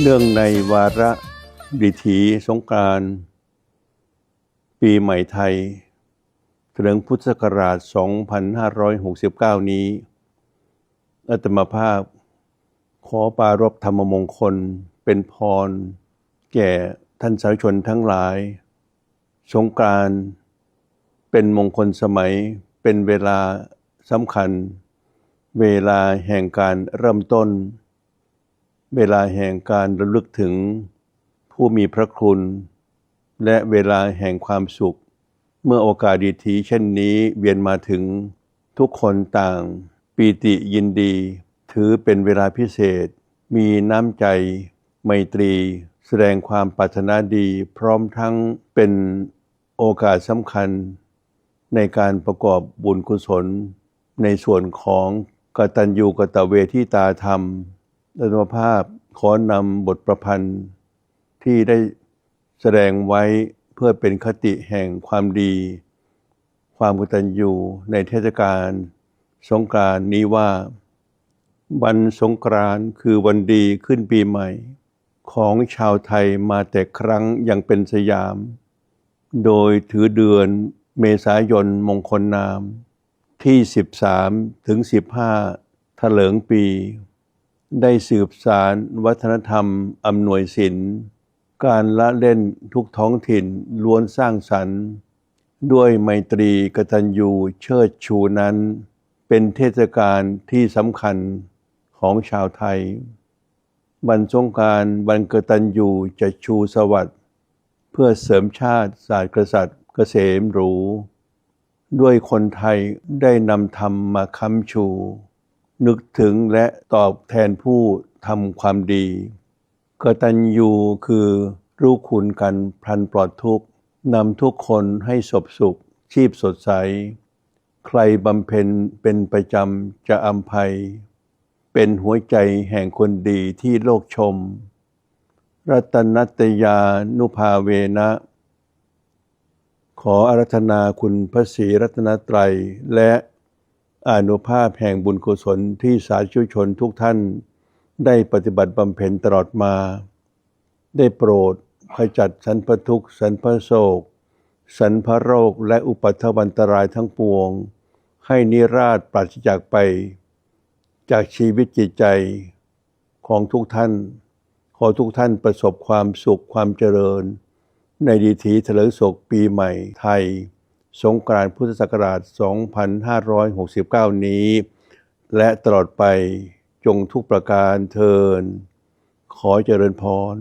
เนื่องในวาระดิถีสงกรานต์ปีใหม่ไทยเฉลิมพุทธศักราช 2569 นี้อาตมาภาพขอปรารภธรรมมงคลเป็นพรแก่ท่านสาธุชนทั้งหลายสงกรานต์เป็นมงคลสมัยเป็นเวลาสำคัญเวลาแห่งการเริ่มต้นเวลาแห่งการระลึกถึงผู้มีพระคุณและเวลาแห่งความสุขเมื่อโอกาสดีๆเช่นนี้เวียนมาถึงทุกคนต่างปีติยินดีถือเป็นเวลาพิเศษมีน้ำใจไมตรีแสดงความปรารถนาดีพร้อมทั้งเป็นโอกาสสำคัญในการประกอบบุญกุศลในส่วนของกตัญญูกตเวทิตาธรรมอาตมาภาพขอนำบทประพันธ์ที่ได้แสดงไว้เพื่อเป็นคติแห่งความดีความกตัญญูในเทศกาลสงกรานต์นี้ว่าวันสงกรานต์คือวันดีขึ้นปีใหม่ของชาวไทยมาแต่ครั้งยังเป็นสยามโดยถือเดือนเมษายนมงคลนามที่13ถึง15เถลิงปีได้สืบสานวัฒนธรรมอำนวยสินการละเล่นทุกท้องถิ่นล้วนสร้างสรรค์ด้วยไมตรีกตัญญูเชิดชูนั้นเป็นเทศกาลที่สำคัญของชาวไทยวันสงกรานต์วันกตัญญูจะชูสวัสดิ์เพื่อเสริมชาติศาสตร์กษัตริย์เกษมหรูด้วยคนไทยได้นำธรรมมาค้ำชูนึกถึงและตอบแทนผู้ทำความดีกตัญญูคือรู้คุณกันพลันปลอดทุกข์นำทุกคนให้สบสุขชีพสดใสใครบำเพ็ญเป็นประจำจะอำไพเป็นหัวใจแห่งคนดีที่โลกชมรัตนัตยานุภาเวนะขออาราธนาคุณพระศรีรัตนตรัยและอานุภาพแห่งบุญกุศลที่สาธุชนทุกท่านได้ปฏิบัติบำเพ็ญตลอดมาได้โปรดขจัดสรรพทุกข์สรรพโศกสรรพโรคและอุปัฏฐวันตรายทั้งปวงให้นิราศปราศจากไปจากชีวิตจิตใจของทุกท่านขอทุกท่านประสบความสุขความเจริญในดิถีเถลิงศกปีใหม่ไทยสงกรานต์พุทธศักราช 2569 นี้และตลอดไปจงทุกประการเทอญขอเจริญพร